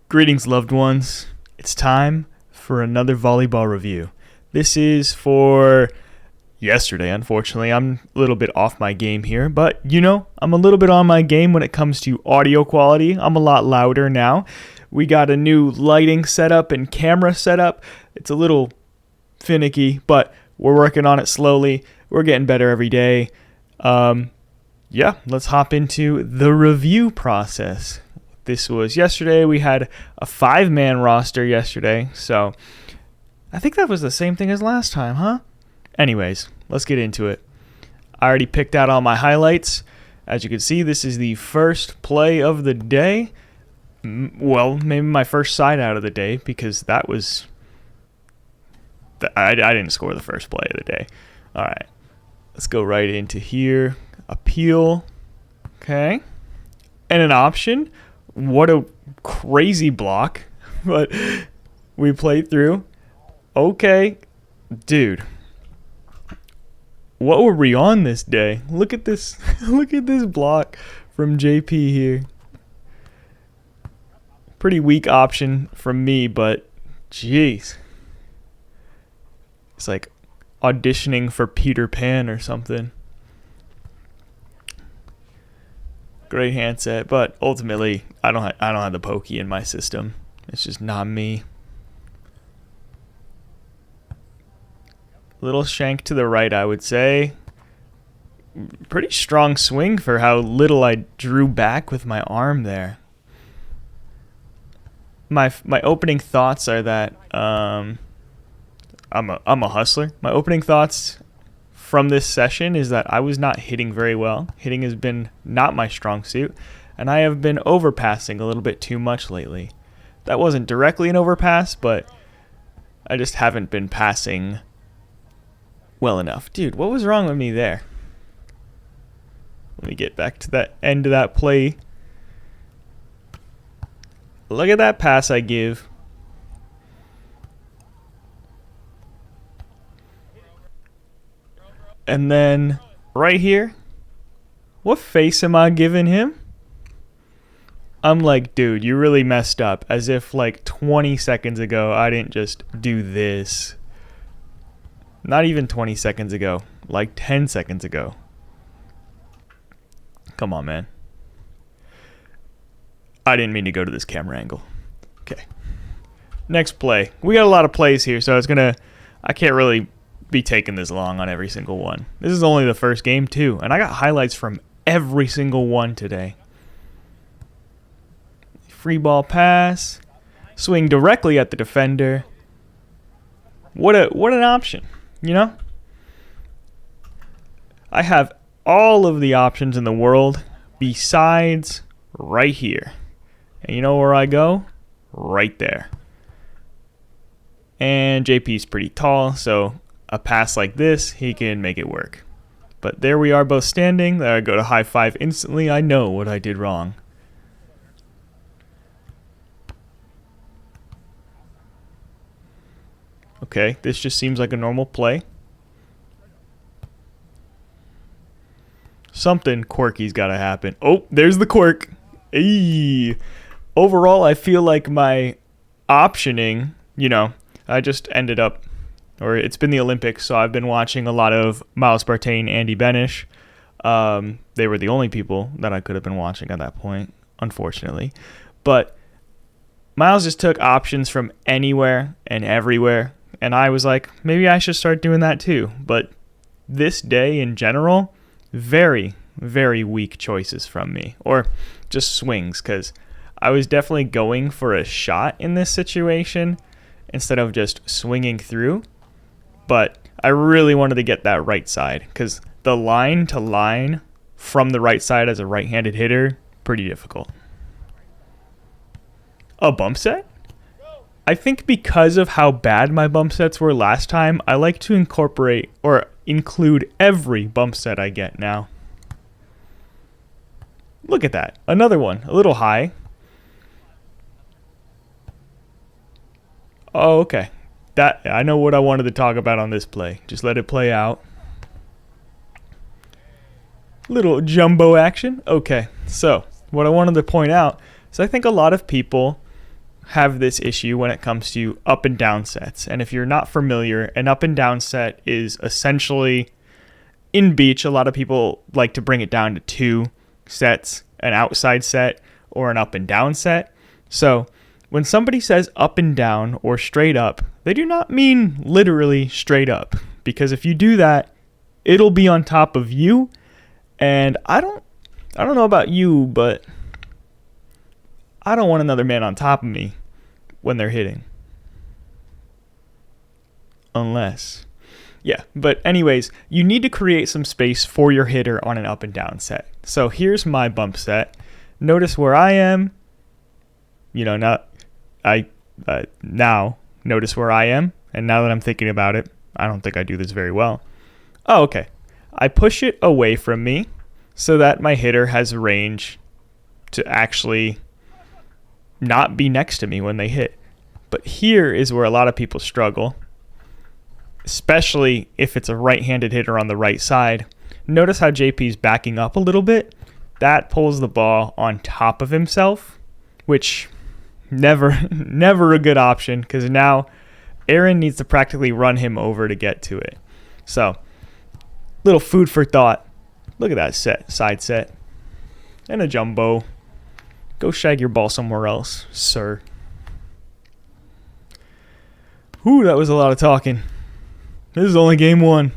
Greetings, loved ones. It's time for another volleyball review. This is for yesterday, unfortunately. I'm a little bit off my game here, but I'm a little bit on my game when it comes to audio quality. I'm a lot louder now. We got a new lighting setup and camera setup. It's a little finicky, but we're working on it slowly. We're getting better every day. Let's hop into the review process. This was yesterday. We had a 5-man roster yesterday, so I think that was the same thing as last time, huh? Anyways, let's get into it. I already picked out all my highlights. As you can see, this is the first play of the day. Well, maybe my first side out of the day, because that was... I didn't score the first play of the day. All right, let's go right into here. Appeal. Okay. And an option. What a crazy block. But we played through. Okay. Dude. What were we on this day? Look at this. Look at this block from JP here. Pretty weak option from me, but jeez. It's like auditioning for Peter Pan or something. Great handset, but ultimately I don't have the pokey in my system. It's just not me. Little shank to the right, I would say. Pretty strong swing for how little I drew back with my arm there. My opening thoughts are that I'm a hustler. My opening thoughts from this session is that I was not hitting very well. Hitting has been not my strong suit, and I have been overpassing a little bit too much lately. That wasn't directly an overpass, but I just haven't been passing well enough. Dude, what was wrong with me there? Let me get back to that end of that play. Look at that pass I give. And then right here, what face am I giving him? I'm like, dude, you really messed up. As if like 20 seconds ago, I didn't just do this. Not even 20 seconds ago, like 10 seconds ago. Come on, man. I didn't mean to go to this camera angle. Okay. Next play. We got a lot of plays here, so I can't really be taking this long on every single one. This is only the first game too, and I got highlights from every single one today. Free ball pass, swing directly at the defender. What an option, I have all of the options in the world besides right here. And you know where I go? Right there. And JP's pretty tall, so a pass like this, he can make it work. But there we are both standing. There I go to high five instantly. I know what I did wrong. Okay, this just seems like a normal play. Something quirky's got to happen. Oh, there's the quirk. Eee. Overall, I feel like my optioning, I just ended up, or it's been the Olympics, so I've been watching a lot of Miles Bartain, Andy Benish. They were the only people that I could have been watching at that point, unfortunately. But Miles just took options from anywhere and everywhere, and I was like, maybe I should start doing that too. But this day in general, very, very weak choices from me, or just swings, because I was definitely going for a shot in this situation instead of just swinging through. But I really wanted to get that right side, because the line to line from the right side as a right-handed hitter, pretty difficult. A bump set? I think because of how bad my bump sets were last time, I like to incorporate or include every bump set I get now. Look at that. Another one. A little high. Oh, okay. I know what I wanted to talk about on this play. Just let it play out. Little jumbo action. Okay, so what I wanted to point out is I think a lot of people have this issue when it comes to up and down sets. And if you're not familiar, an up and down set is essentially, in beach, a lot of people like to bring it down to 2 sets, an outside set or an up and down set. So when somebody says up and down or straight up, they do not mean literally straight up, because if you do that, it'll be on top of you. And I don't know about you, but I don't want another man on top of me when they're hitting. Unless, yeah. But anyways, you need to create some space for your hitter on an up and down set. So here's my bump set. Notice where I am. Now notice where I am. And now that I'm thinking about it, I don't think I do this very well. Oh, okay. I push it away from me so that my hitter has range to actually not be next to me when they hit. But here is where a lot of people struggle, especially if it's a right-handed hitter on the right side. Notice how JP's backing up a little bit. That pulls the ball on top of himself, which never a good option, because now Aaron needs to practically run him over to get to it. So, little food for thought. Look at that side set. And a jumbo. Go shag your ball somewhere else, sir. Whew, that was a lot of talking. This is only game 1.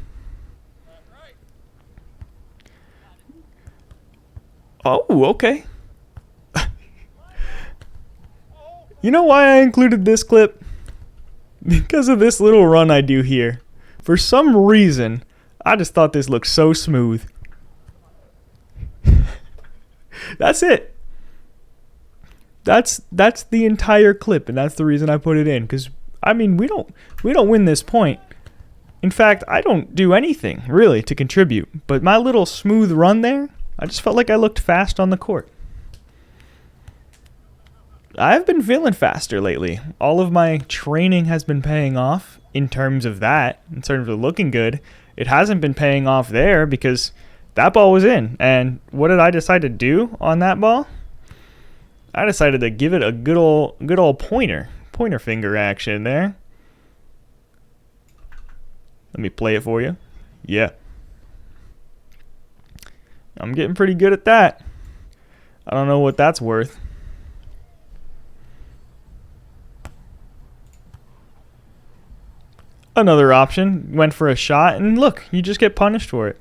Oh, okay. You know why I included this clip? Because of this little run I do here. For some reason, I just thought this looked so smooth. That's it. That's the entire clip, and that's the reason I put it in. Because I mean, we don't win this point. In fact, I don't do anything really to contribute. But my little smooth run there, I just felt like I looked fast on the court. I've been feeling faster lately. All of my training has been paying off in terms of that, in terms of looking good. It hasn't been paying off there because that ball was in. And what did I decide to do on that ball? I decided to give it a good old pointer finger action there. Let me play it for you. Yeah. I'm getting pretty good at that. I don't know what that's worth. Another option, went for a shot, and look, you just get punished for it.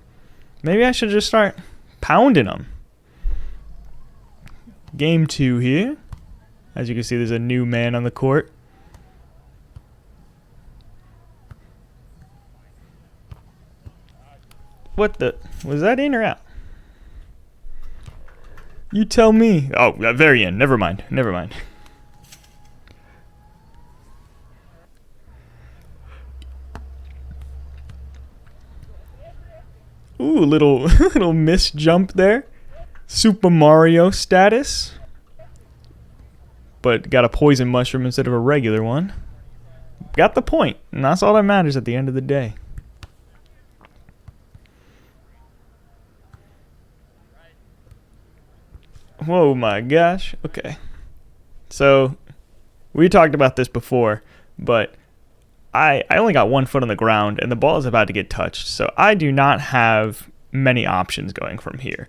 Maybe I should just start pounding them. Game 2 here. As you can see, there's a new man on the court. What the? Was that in or out? You tell me. Oh, very in. Never mind. Ooh, little miss jump there. Super Mario status. But got a poison mushroom instead of a regular one. Got the point, and that's all that matters at the end of the day. Whoa, my gosh. Okay. So, we talked about this before, but I only got 1 foot on the ground, and the ball is about to get touched. So, I do not have many options going from here.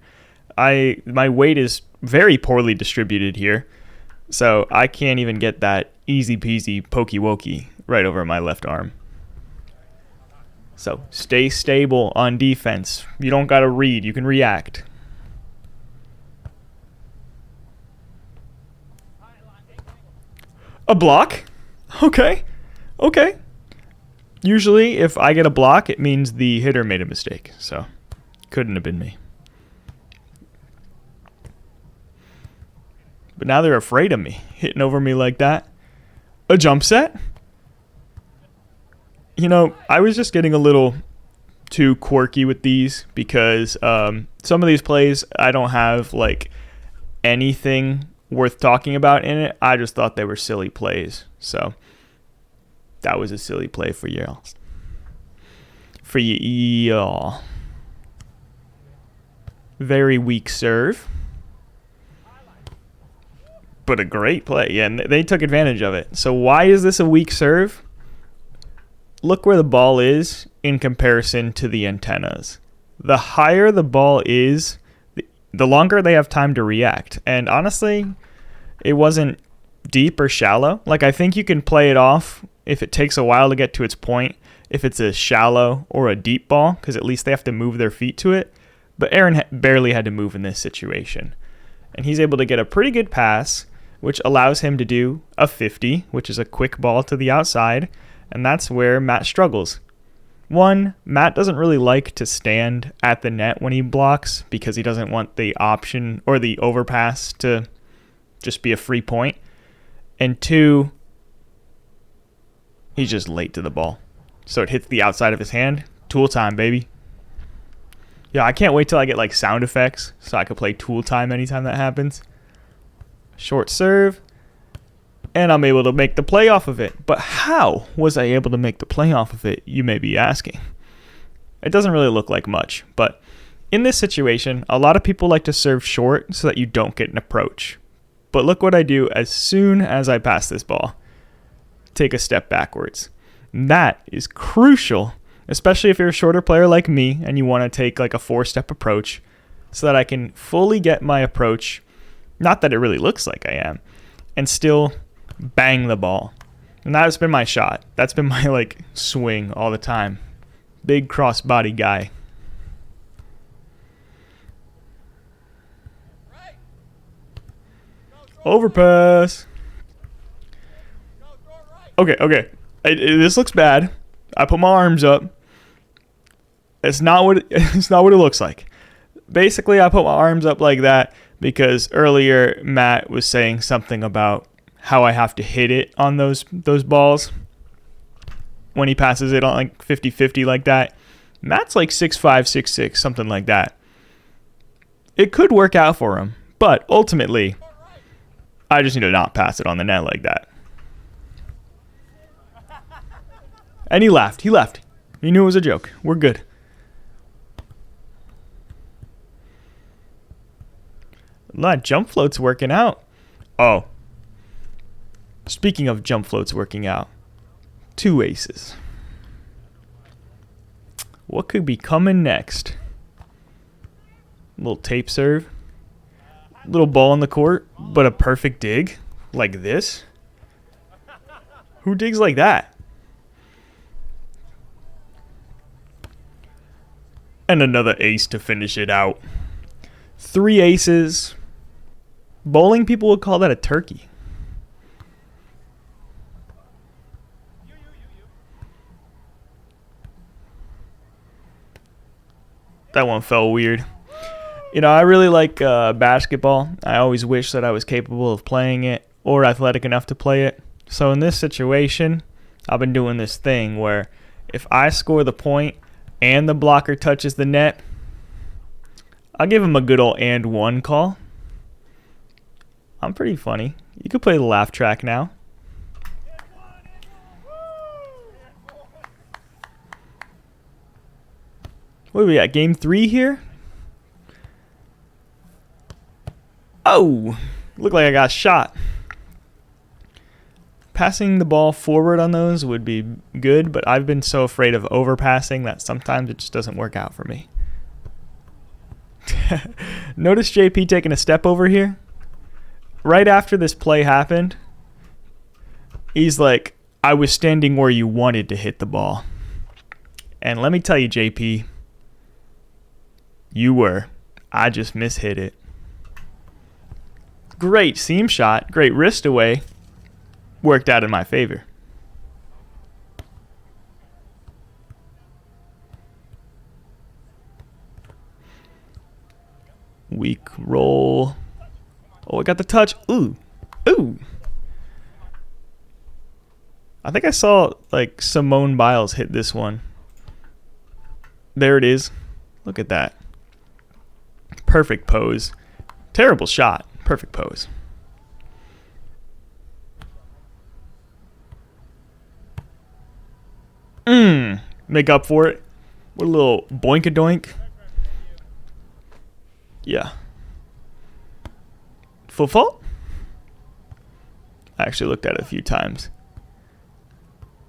My weight is very poorly distributed here, so I can't even get that easy peasy pokey wokey right over my left arm. So, stay stable on defense. You don't got to read, you can react. A block? Okay. Usually, if I get a block, it means the hitter made a mistake. So, couldn't have been me. But now they're afraid of me, hitting over me like that. A jump set? You know, I was just getting a little too quirky with these because some of these plays, I don't have, like, anything worth talking about in it. I just thought they were silly plays. So that was a silly play for y'all. Very weak serve. But a great play. Yeah, and they took advantage of it. So why is this a weak serve? Look where the ball is in comparison to the antennas. The higher the ball is, the longer they have time to react. And honestly, it wasn't deep or shallow. Like, I think you can play it off if it takes a while to get to its point, if it's a shallow or a deep ball, because at least they have to move their feet to it. But Aaron barely had to move in this situation. And he's able to get a pretty good pass, which allows him to do a 50, which is a quick ball to the outside. And that's where Matt struggles. One, Matt doesn't really like to stand at the net when he blocks because he doesn't want the option or the overpass to just be a free point. And two, he's just late to the ball. So it hits the outside of his hand. Tool time, baby. Yeah, I can't wait till I get like sound effects so I can play tool time anytime that happens. Short serve. And I'm able to make the play off of it. But how was I able to make the play off of it, you may be asking? It doesn't really look like much, but in this situation, a lot of people like to serve short so that you don't get an approach. But look what I do as soon as I pass this ball. Take a step backwards. And that is crucial, especially if you're a shorter player like me and you want to take like a 4-step approach so that I can fully get my approach, not that it really looks like I am, and still bang the ball. And that's been my shot. That's been my like swing all the time. Big crossbody guy. Overpass. Okay. This looks bad. I put my arms up. It's not what it looks like. Basically, I put my arms up like that because earlier Matt was saying something about how I have to hit it on those balls when he passes it on like 50-50 like that. Matt's like 6'5", 6'6", something like that. It could work out for him, but ultimately, I just need to not pass it on the net like that. And he laughed. He knew it was a joke. We're good. That jump float's working out. Oh. Speaking of jump floats working out, 2 aces. What could be coming next? Little tape serve. Little ball in the court, but a perfect dig like this. Who digs like that? And another ace to finish it out. 3 aces. Bowling people would call that a turkey. That one fell weird. You know, I really like basketball. I always wish that I was capable of playing it or athletic enough to play it. So in this situation, I've been doing this thing where if I score the point and the blocker touches the net, I'll give him a good old and one call. I'm pretty funny. You could play the laugh track now. What do we got? Game 3 here? Oh, looked like I got shot. Passing the ball forward on those would be good, but I've been so afraid of overpassing that sometimes it just doesn't work out for me. Notice JP taking a step over here. Right after this play happened, he's like, I was standing where you wanted to hit the ball. And let me tell you, JP, you were. I just mishit it. Great seam shot, great wrist away. Worked out in my favor. Weak roll. Oh, I got the touch. Ooh. I think I saw like Simone Biles hit this one. There it is. Look at that. Perfect pose. Terrible shot. Perfect pose. Make up for it. What a little boink-a-doink. Yeah. Full fault? I actually looked at it a few times.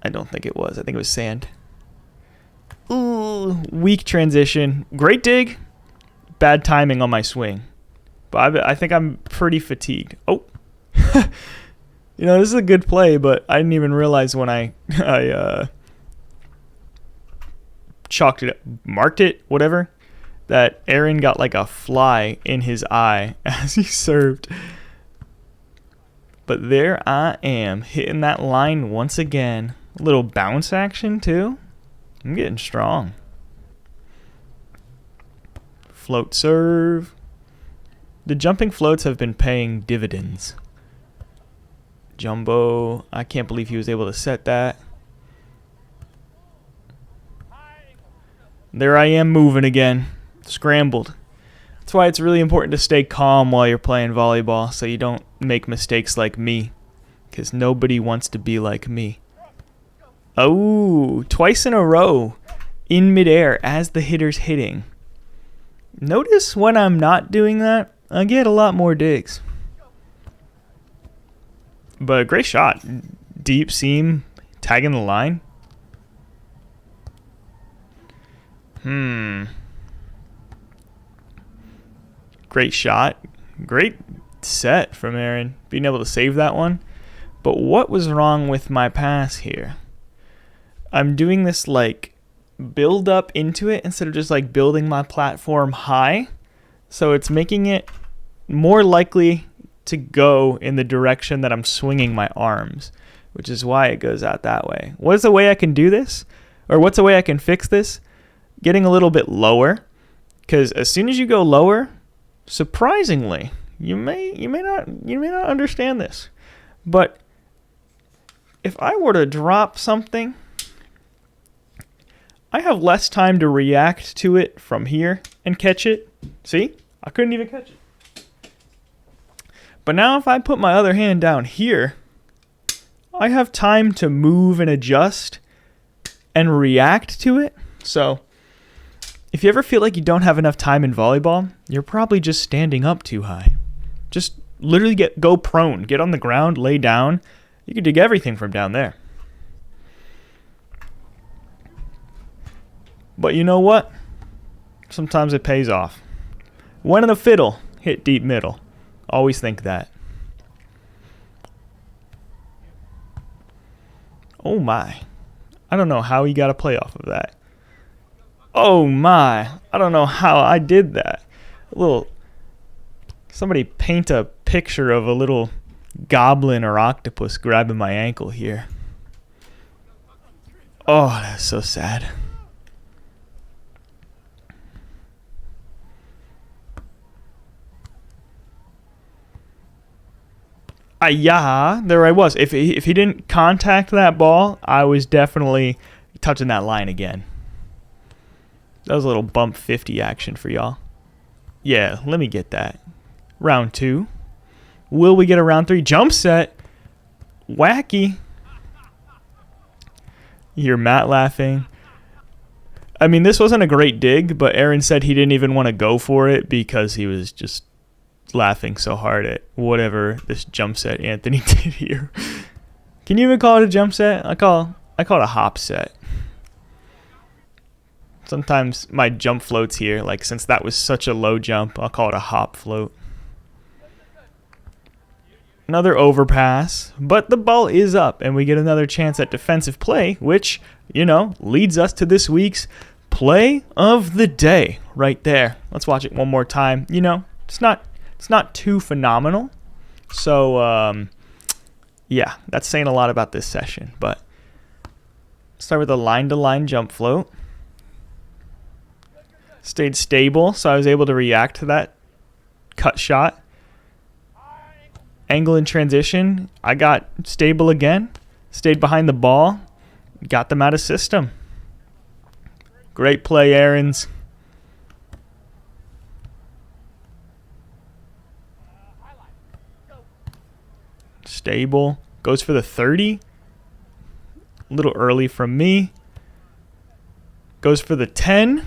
I don't think it was. I think it was sand. Ooh, weak transition. Great dig. Bad timing on my swing. But I think I'm pretty fatigued. Oh. You know, this is a good play, but I didn't even realize when I chalked it up, marked it, whatever, that Aaron got like a fly in his eye as he served. But there I am, hitting that line once again. A little bounce action, too. I'm getting strong. Float serve. The jumping floats have been paying dividends. Jumbo, I can't believe he was able to set that. There I am moving again. Scrambled. That's why it's really important to stay calm while you're playing volleyball so you don't make mistakes like me. Because nobody wants to be like me. Oh, twice in a row in midair as the hitter's hitting. Notice when I'm not doing that, I get a lot more digs. But great shot. Deep seam, tagging the line. Great shot. Great set from Aaron. Being able to save that one. But what was wrong with my pass here? I'm doing this like build up into it instead of just like building my platform high. So it's making it more likely to go in the direction that I'm swinging my arms, which is why it goes out that way. What's a way I can do this? Or what's a way I can fix this? Getting a little bit lower, because as soon as you go lower, surprisingly, you may not understand this, but if I were to drop something, I have less time to react to it from here and catch it. See? I couldn't even catch it. But now if I put my other hand down here, I have time to move and adjust and react to it. So if you ever feel like you don't have enough time in volleyball, you're probably just standing up too high. Just literally go prone. Get on the ground, lay down. You can dig everything from down there. But you know what? Sometimes it pays off. When in the fiddle, hit deep middle. Always think that. Oh my. I don't know how he got a play off of that. Oh my. I don't know how I did that. Somebody paint a picture of a little goblin or octopus grabbing my ankle here. Oh, that's so sad. Yeah, there I was. If he didn't contact that ball, I was definitely touching that line again. That was a little bump 50 action for y'all. Yeah, let me get that. Round 2. Will we get a round 3? Jump set. Wacky. You hear Matt laughing. I mean, this wasn't a great dig, but Aaron said he didn't even want to go for it because he was just laughing so hard at whatever this jump set Anthony did here. Can you even call it a jump set? I call it a hop set. Sometimes my jump floats here, like since that was such a low jump, I'll call it a hop float. Another overpass, but the ball is up and we get another chance at defensive play, which, leads us to this week's play of the day right there. Let's watch it one more time. It's not too phenomenal. So, yeah, that's saying a lot about this session. But start with a line-to-line jump float. Stayed stable, so I was able to react to that cut shot. Angle in transition, I got stable again. Stayed behind the ball. Got them out of system. Great play, Aaron's. Stable. Goes for the 30. A little early from me. Goes for the 10.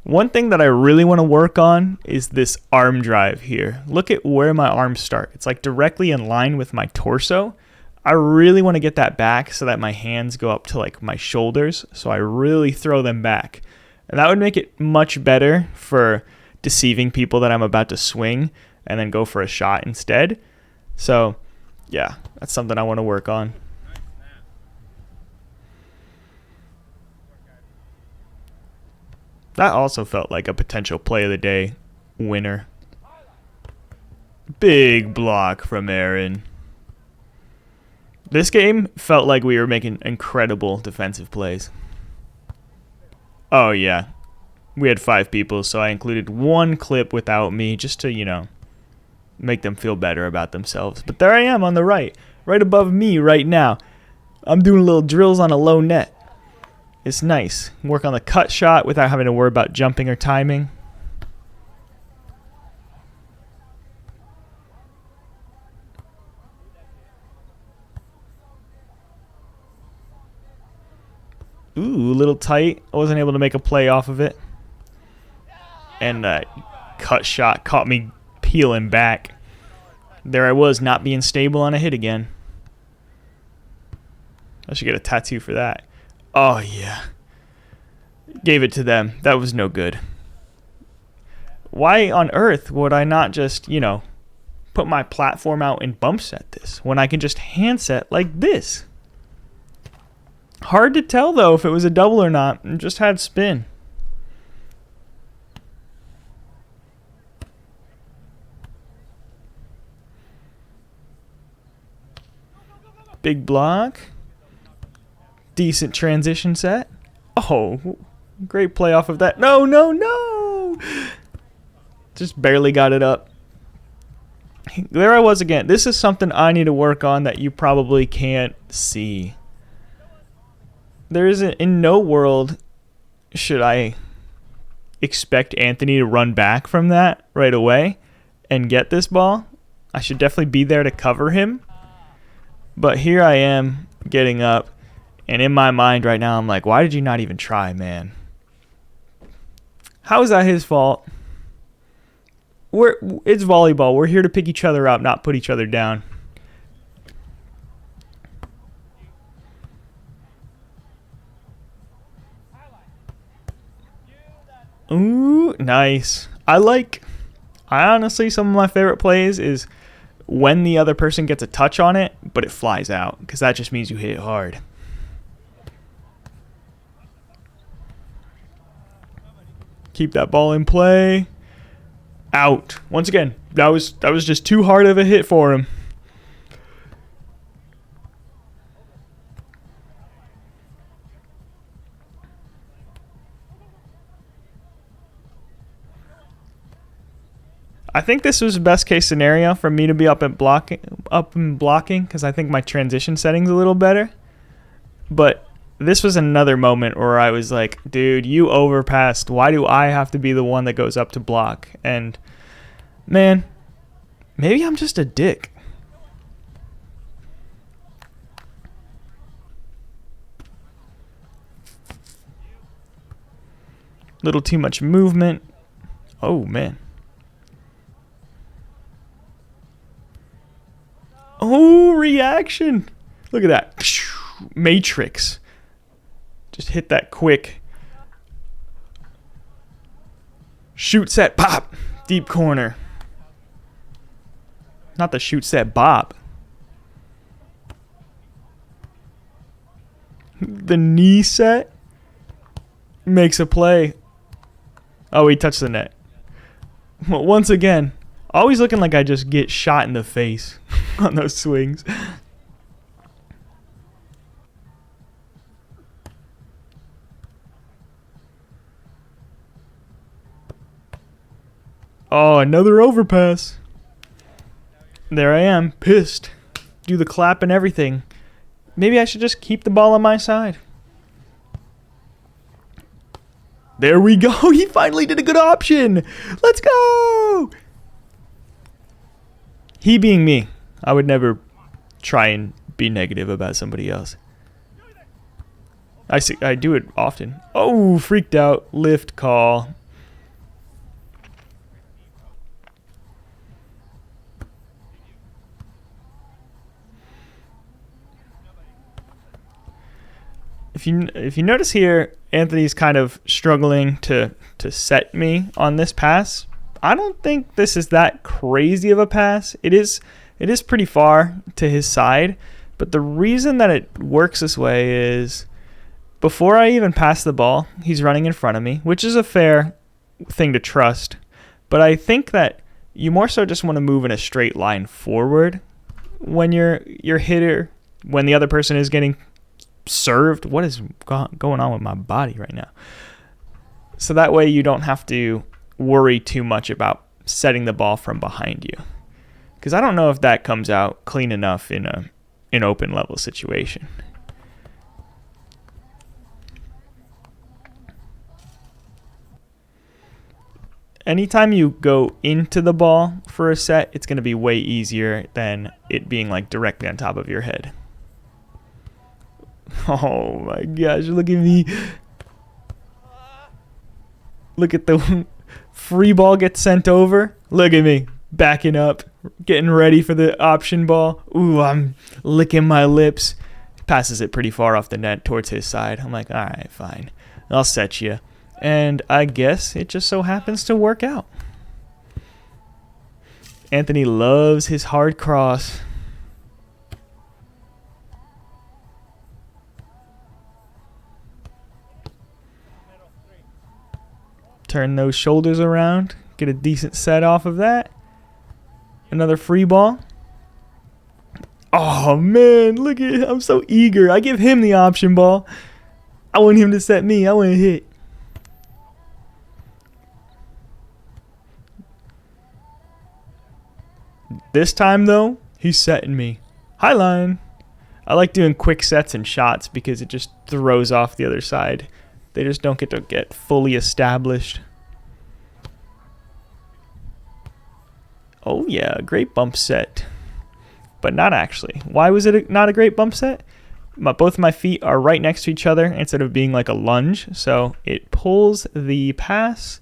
One thing that I really want to work on is this arm drive here. Look at where my arms start. It's like directly in line with my torso. I really want to get that back so that my hands go up to like my shoulders. So I really throw them back. And that would make it much better for deceiving people that I'm about to swing and then go for a shot instead. So yeah, that's something I want to work on. That also felt like a potential play of the day winner. Big block from Aaron. This game felt like we were making incredible defensive plays. Oh, yeah. We had 5 people, so I included one clip without me just to, you know, make them feel better about themselves. But there I am on the right above me right now. I'm doing little drills on a low net. It's nice. Work on the cut shot without having to worry about jumping or timing. Ooh, a little tight. I wasn't able to make a play off of it. And that cut shot caught me peeling back. There I was, not being stable on a hit again. I should get a tattoo for that. Oh, yeah. Gave it to them. That was no good. Why on earth would I not just, you know, put my platform out and bump set this when I can just hand set like this? Hard to tell, though, if it was a double or not. It just had spin. Big block. Decent transition set. Oh, great play off of that. No, no, no. Just barely got it up. There I was again. This is something I need to work on that you probably can't see. There isn't, in no world should I expect Anthony to run back from that right away and get this ball. I should definitely be there to cover him. But here I am getting up. And in my mind right now, I'm like, why did you not even try, man? How is that his fault? It's volleyball. We're here to pick each other up, not put each other down. Ooh, nice. I honestly, some of my favorite plays is when the other person gets a touch on it, but it flies out, because that just means you hit it hard. Keep that ball in play. Out. Once again, that was just too hard of a hit for him. I think this was the best case scenario for me to be up and blocking, because I think my transition setting's a little better. But this was another moment where I was like, dude, you overpassed. Why do I have to be the one that goes up to block? And, man, maybe I'm just a dick. Little too much movement. Oh, man. Oh, reaction. Look at that. Matrix. Just hit that quick. Shoot, set, pop. Deep corner. Not the shoot, set, bop. The knee set. Makes a play. Oh, he touched the net. Well, once again, always looking like I just get shot in the face on those swings. Oh, another overpass. There I am, pissed. Do the clap and everything. Maybe I should just keep the ball on my side. There we go. He finally did a good option. Let's go. He being me. I would never try and be negative about somebody else. I do it often. Oh, freaked out. Lift call. if you notice here, Anthony's kind of struggling to set me on this pass. I don't think this is that crazy of a pass. It is pretty far to his side, but the reason that it works this way is before I even pass the ball, he's running in front of me, which is a fair thing to trust. But I think that you more so just want to move in a straight line forward when your hitter, when the other person is getting served. What is going on with my body right now? So that way you don't have to worry too much about setting the ball from behind you, because I don't know if that comes out clean enough in an open level situation. Anytime you go into the ball for a set, it's going to be way easier than it being like directly on top of your head. Oh my gosh, look at me. Look at the free ball gets sent over. Look at me, backing up, getting ready for the option ball. Ooh, I'm licking my lips. Passes it pretty far off the net towards his side. I'm like, all right, fine. I'll set you. And I guess it just so happens to work out. Anthony loves his hard cross. Turn those shoulders around. Get a decent set off of that. Another free ball. Oh, man. Look at it. I'm so eager. I give him the option ball. I want him to set me. I want to hit. This time, though, he's setting me. High line. I like doing quick sets and shots because it just throws off the other side. They just don't get fully established. Oh, yeah, great bump set. But not actually. Why was it not a great bump set? Both of my feet are right next to each other instead of being like a lunge. So it pulls the pass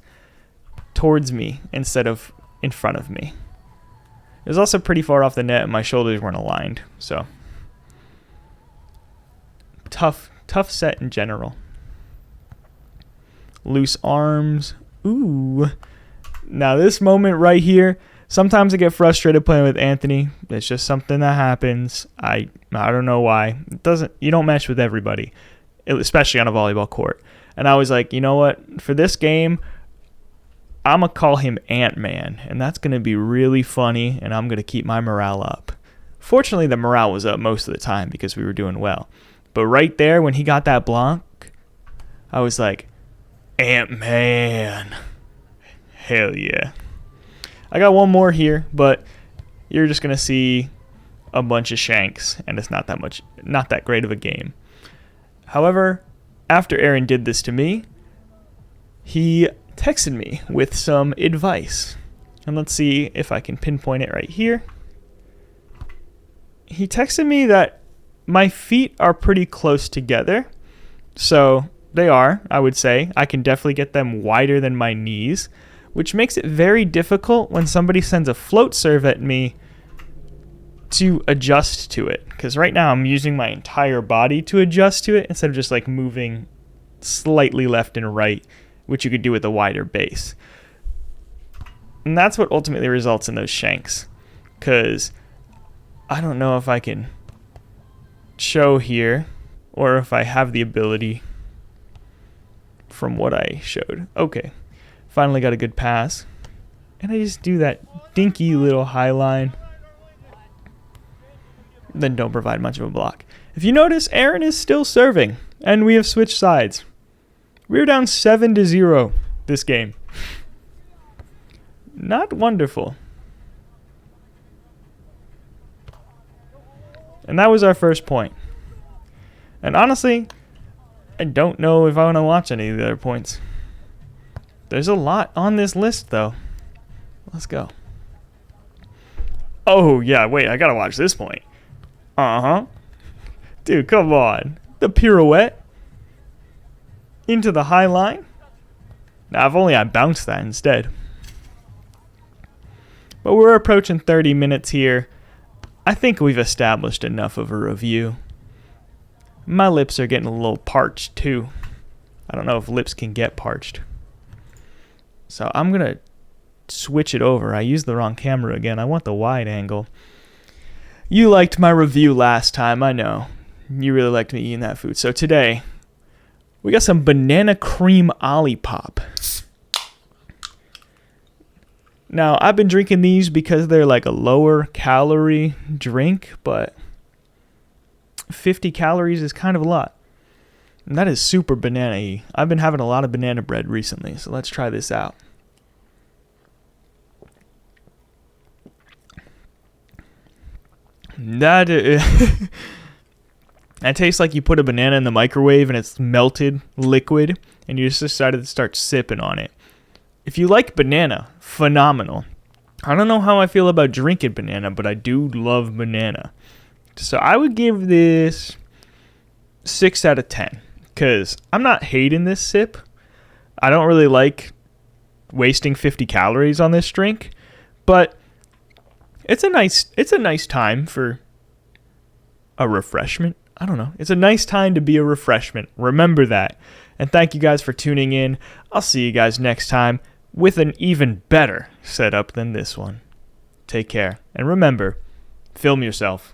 towards me instead of in front of me. It was also pretty far off the net and my shoulders weren't aligned. So tough set in general. Loose arms. Ooh. Now this moment right here, sometimes I get frustrated playing with Anthony. It's just something that happens. I don't know why. You don't mesh with everybody, especially on a volleyball court. And I was like, you know what? For this game, I'm going to call him Ant-Man, and that's going to be really funny, and I'm going to keep my morale up. Fortunately, the morale was up most of the time because we were doing well. But right there, when he got that block, I was like, Ant-Man. Hell yeah. I got one more here, but you're just going to see a bunch of shanks, and it's not that great of a game. However, after Aaron did this to me, he texted me with some advice. And let's see if I can pinpoint it right here. He texted me that my feet are pretty close together. So they are, I would say. I can definitely get them wider than my knees, which makes it very difficult when somebody sends a float serve at me to adjust to it. Because right now I'm using my entire body to adjust to it instead of just like moving slightly left and right, which you could do with a wider base. And that's what ultimately results in those shanks. Because I don't know if I can show here or if I have the ability from what I showed. Okay. Finally got a good pass. And I just do that dinky little high line. Then don't provide much of a block. If you notice, Aaron is still serving. And we have switched sides. We're down 7-0 this game. Not wonderful. And that was our first point. And honestly, I don't know if I want to watch any of the other points. There's a lot on this list, though. Let's go. Oh, yeah, wait, I gotta watch this point. Uh-huh. Dude, come on. The pirouette. Into the high line. Now, if only I bounced that instead. But we're approaching 30 minutes here. I think we've established enough of a review. My lips are getting a little parched too. I don't know if lips can get parched. So I'm going to switch it over. I used the wrong camera again. I want the wide angle. You liked my review last time, I know. You really liked me eating that food. So today, we got some banana cream Olipop. Now, I've been drinking these because they're like a lower calorie drink, but 50 calories is kind of a lot. And that is super banana-y. I've been having a lot of banana bread recently, so let's try this out. That tastes like you put a banana in the microwave and it's melted liquid, and you just decided to start sipping on it. If you like banana, phenomenal. I don't know how I feel about drinking banana, but I do love banana. So I would give this 6 out of 10 because I'm not hating this sip. I don't really like wasting 50 calories on this drink, but it's a nice time for a refreshment. I don't know. It's a nice time to be a refreshment. Remember that. And thank you guys for tuning in. I'll see you guys next time with an even better setup than this one. Take care. And remember, film yourself.